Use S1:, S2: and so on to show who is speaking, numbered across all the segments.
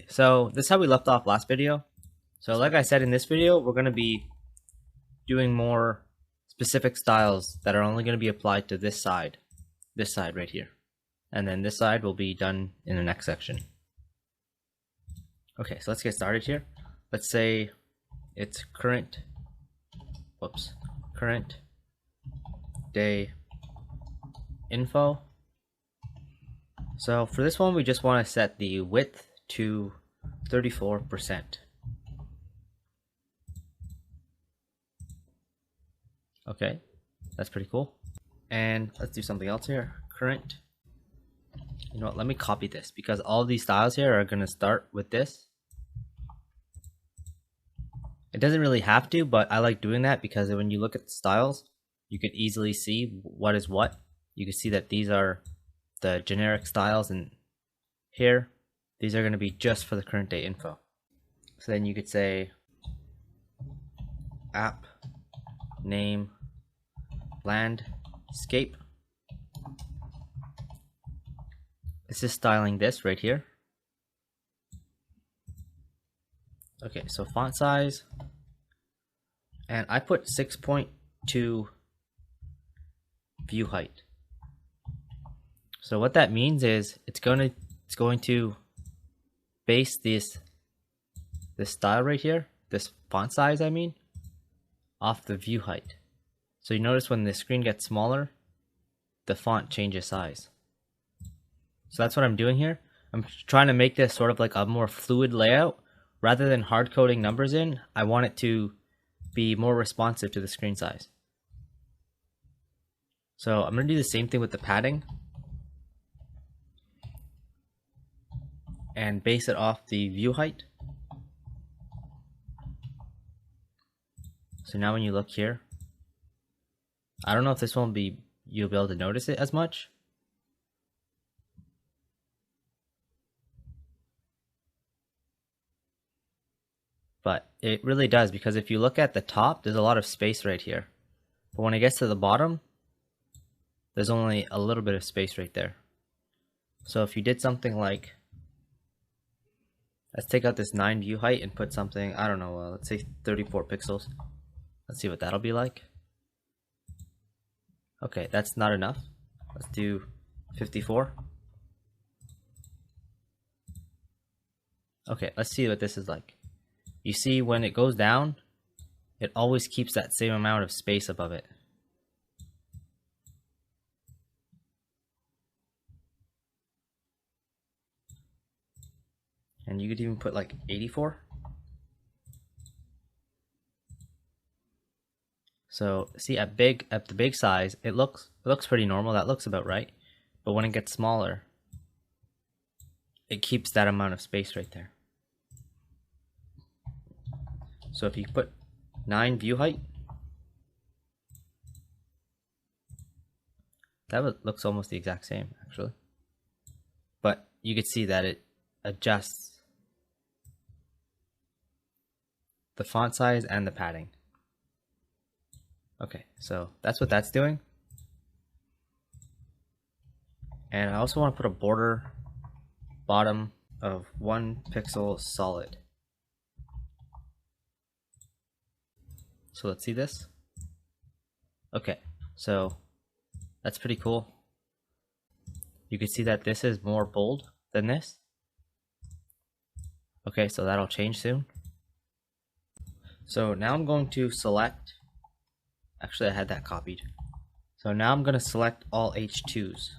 S1: Okay, so this is how we left off last video. So like I said, in this video, we're going to be doing more specific styles that are only going to be applied to this side right here. And then this side will be done in the next section. Okay, so let's get started here. Let's say it's current day info. So for this one, we just want to set the width to 34%. Okay, that's pretty cool. And let's do something else here. Current. You know what, let me copy this because all these styles here are going to start with this. It doesn't really have to, but I like doing that because when you look at the styles, you can easily see what is what. You can see that these are the generic styles, and here these are going to be just for the current day info. So then you could say app name landscape. This is styling this right here. Okay, so font size, and I put 6.2 view height. So what that means is it's going to base this style right here, this font size I mean, off the view height. So you notice when the screen gets smaller, the font changes size. So that's what I'm doing here. I'm trying to make this sort of like a more fluid layout. Rather than hard coding numbers in, I want it to be more responsive to the screen size. So I'm going to do the same thing with the padding and base it off the view height. So now when you look here, I don't know if this one you'll be able to notice it as much. But it really does, because if you look at the top, there's a lot of space right here. But when it gets to the bottom, there's only a little bit of space right there. So if you did something like, let's take out this 9 view height and put something, I don't know, let's say 34 pixels. Let's see what that'll be like. Okay, that's not enough. Let's do 54. Okay, let's see what this is like. You see when it goes down, it always keeps that same amount of space above it. And you could even put like 84. So see at the big size, it looks pretty normal. That looks about right. But when it gets smaller, it keeps that amount of space right there. So if you put 9 view height, that looks almost the exact same actually. But you could see that it adjusts the font size and the padding. Okay, so that's what that's doing. And I also want to put a border bottom of 1 pixel solid. So let's see this. Okay, so that's pretty cool. You can see that this is more bold than this. Okay, so that'll change soon. So now I'm going to select, actually I had that copied. So now I'm going to select all H2s.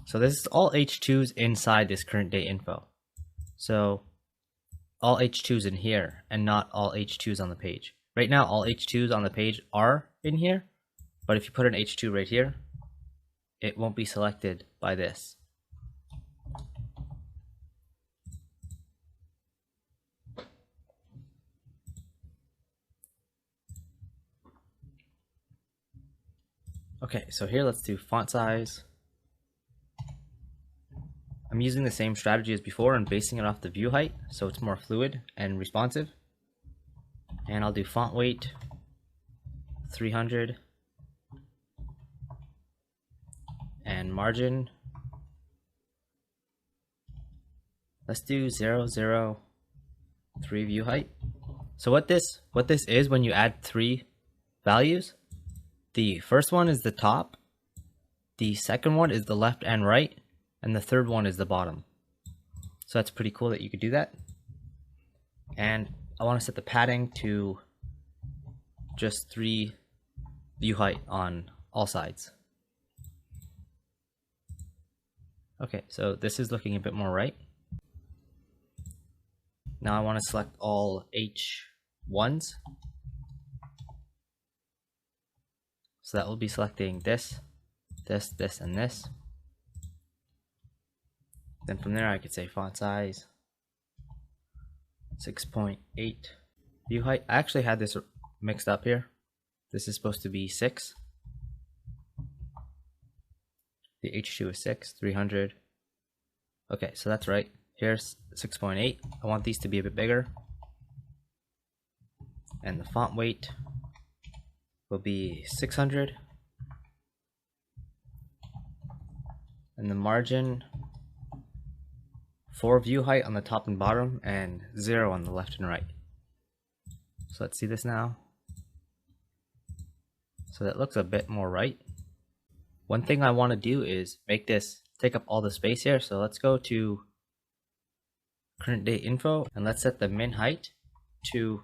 S1: So this is all H2s inside this current day info. So all H2s in here and not all H2s on the page. Right now all H2s on the page are in here, but if you put an H2 right here, it won't be selected by this. Okay, so here let's do font size. I'm using the same strategy as before and basing it off the view height so it's more fluid and responsive. And I'll do font weight 300 and margin Let's do 003 view height. So what this is, when you add 3 values, the first one is the top, the second one is the left and right, and the third one is the bottom. So that's pretty cool that you could do that. And I want to set the padding to just 3 view height on all sides. Okay, so this is looking a bit more right. Now I want to select all H1s. So that will be selecting this, this, this, and this. Then from there I could say font size 6.8 view height. I actually had this mixed up here. This is supposed to be 6. The H2 is 6, 300. Okay, so that's right. Here's 6.8. I want these to be a bit bigger. And the font weight will be 600. And the margin, 4 view height on the top and bottom, and 0 on the left and right. So let's see this now. So that looks a bit more right. One thing I want to do is make this take up all the space here. So let's go to current date info and let's set the min height to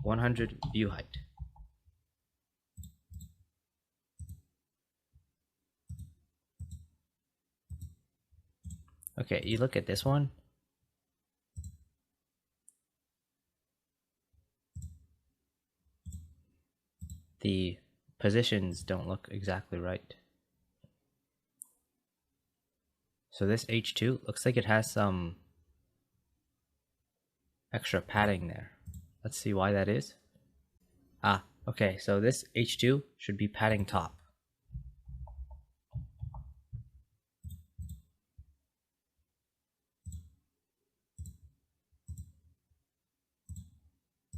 S1: 100 view height. Okay, you look at this one. The positions don't look exactly right. So this H2 looks like it has some extra padding there. Let's see why that is. Okay, so this H2 should be padding top.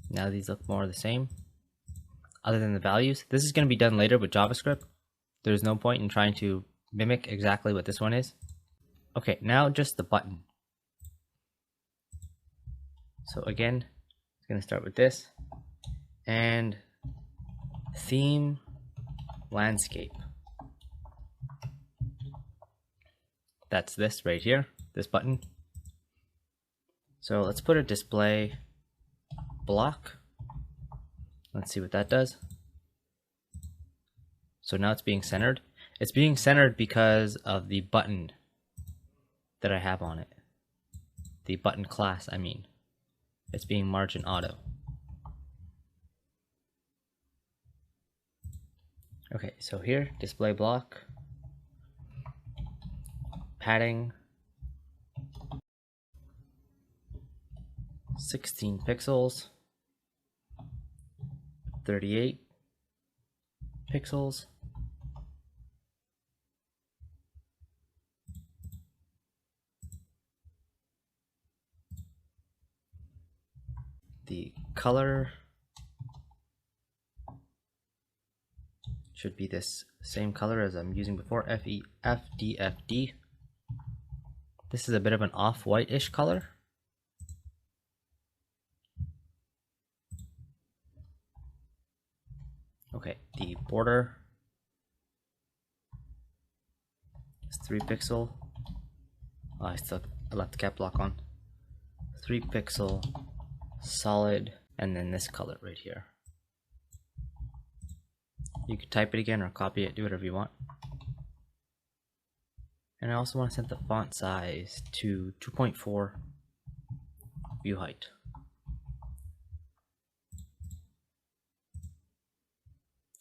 S1: Now these look more the same, other than the values. This is going to be done later with JavaScript. There's no point in trying to mimic exactly what this one is. Okay, now just the button. So again, it's going to start with this. And theme landscape. That's this right here, this button. So let's put a display block. Let's see what that does. So now it's being centered. It's being centered because of the button that I have on it. The button class, I mean. It's being margin auto. Okay, so here, display block, padding, 16 pixels, 38 pixels, the color should be this same color as I'm using before, FDFD. This is a bit of an off-white-ish color. Okay, the border is 3 pixel. Oh, I left the cap lock on. 3 pixel solid, and then this color right here. You could type it again or copy it, do whatever you want. And I also want to set the font size to 2.4 view height.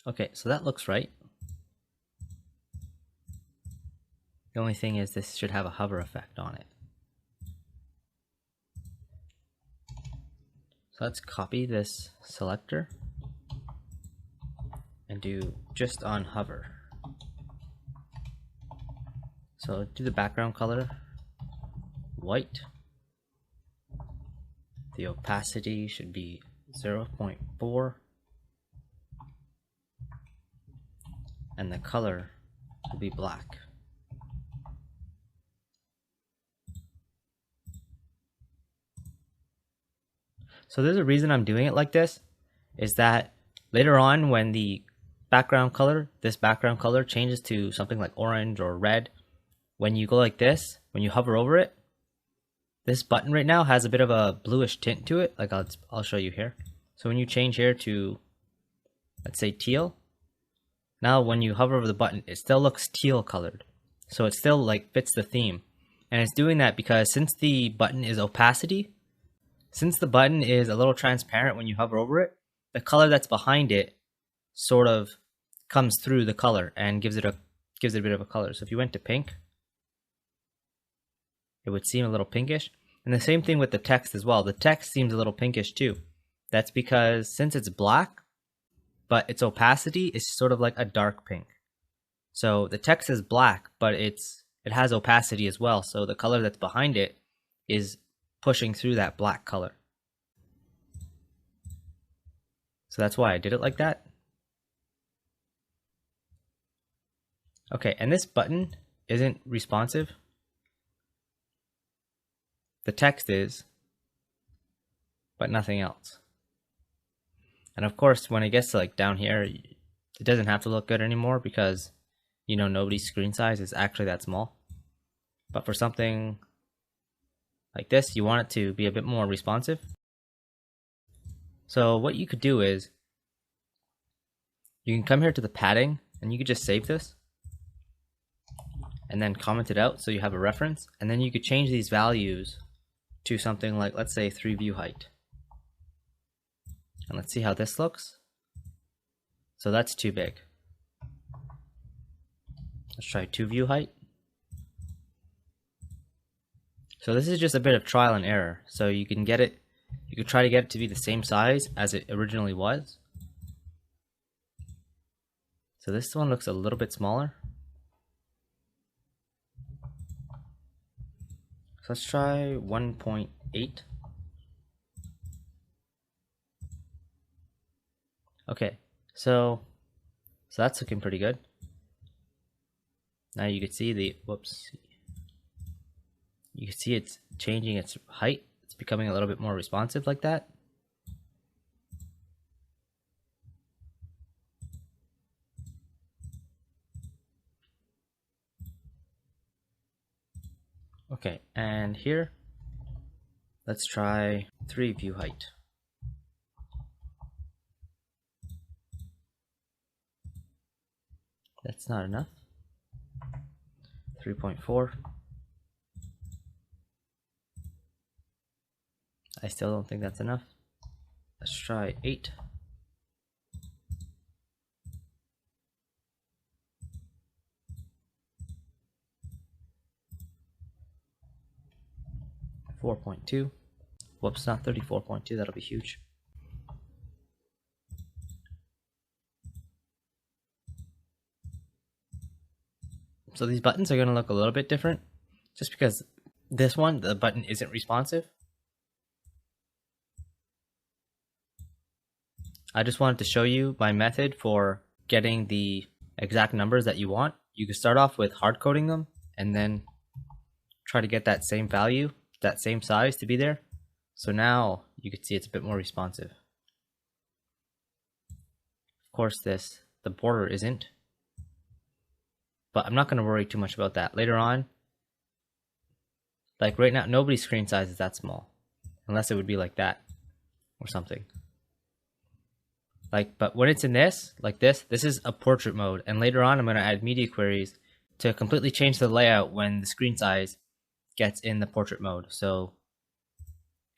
S1: Okay, so that looks right. The only thing is this should have a hover effect on it. So let's copy this selector and do just on hover. So do the background color white. The opacity should be 0.4. And the color will be black. So there's a reason I'm doing it like this, is that later on when the background color, this background color changes to something like orange or red, when you go like this, when you hover over it, this button right now has a bit of a bluish tint to it. Like I'll show you here. So when you change here to, let's say teal, now when you hover over the button, it still looks teal colored. So it still like fits the theme. And it's doing that because since the button is opacity, since the button is a little transparent when you hover over it, the color that's behind it sort of comes through the color and gives it a bit of a color. So if you went to pink, it would seem a little pinkish. And the same thing with the text as well. The text seems a little pinkish too. That's because since it's black, but its opacity is sort of like a dark pink. So the text is black, but it has opacity as well. So the color that's behind it is pushing through that black color. So that's why I did it like that. Okay, and this button isn't responsive. The text is, but nothing else. And of course, when it gets to like down here, it doesn't have to look good anymore because, you know, nobody's screen size is actually that small. But for something like this, you want it to be a bit more responsive. So what you could do is, you can come here to the padding and you could just save this and then comment it out so you have a reference, and then you could change these values to something like, let's say 3 view height. And let's see how this looks. So that's too big. Let's try 2 view height. So this is just a bit of trial and error. So you can get it, you could try to get it to be the same size as it originally was. So this one looks a little bit smaller. So let's try 1.8. Okay, so that's looking pretty good. Now you can see the, whoops. You can see it's changing its height. It's becoming a little bit more responsive like that. Okay, and here, let's try 3 view height. That's not enough. 3.4. I still don't think that's enough. Let's try 8. .2. Whoops, not 34.2, that'll be huge. So these buttons are going to look a little bit different just because this one, the button isn't responsive. I just wanted to show you my method for getting the exact numbers that you want. You can start off with hard coding them and then try to get that same value, that same size to be there. So now you can see it's a bit more responsive. Of course the border isn't, but I'm not going to worry too much about that. Later on, like right now, nobody's screen size is that small, unless it would be like that or something. Like, but when it's in this, like this is a portrait mode, and later on I'm going to add media queries to completely change the layout when the screen size gets in the portrait mode. So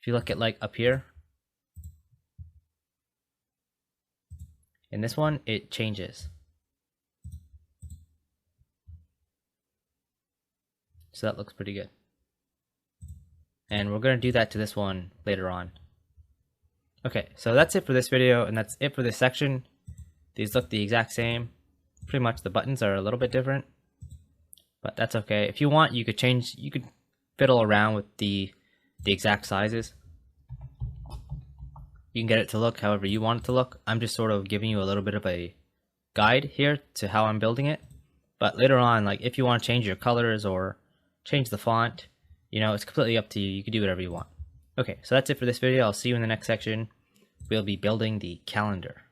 S1: if you look at like up here, in this one, it changes. So that looks pretty good. And we're going to do that to this one later on. Okay, so that's it for this video, and that's it for this section. These look the exact same. Pretty much the buttons are a little bit different, but that's okay. If you want, you could change, you could fiddle around with the exact sizes. You can get it to look however you want it to look. I'm just sort of giving you a little bit of a guide here to how I'm building it. But later on, like if you want to change your colors or change the font, you know, it's completely up to you. You can do whatever you want. Okay, so that's it for this video. I'll see you in the next section. We'll be building the calendar.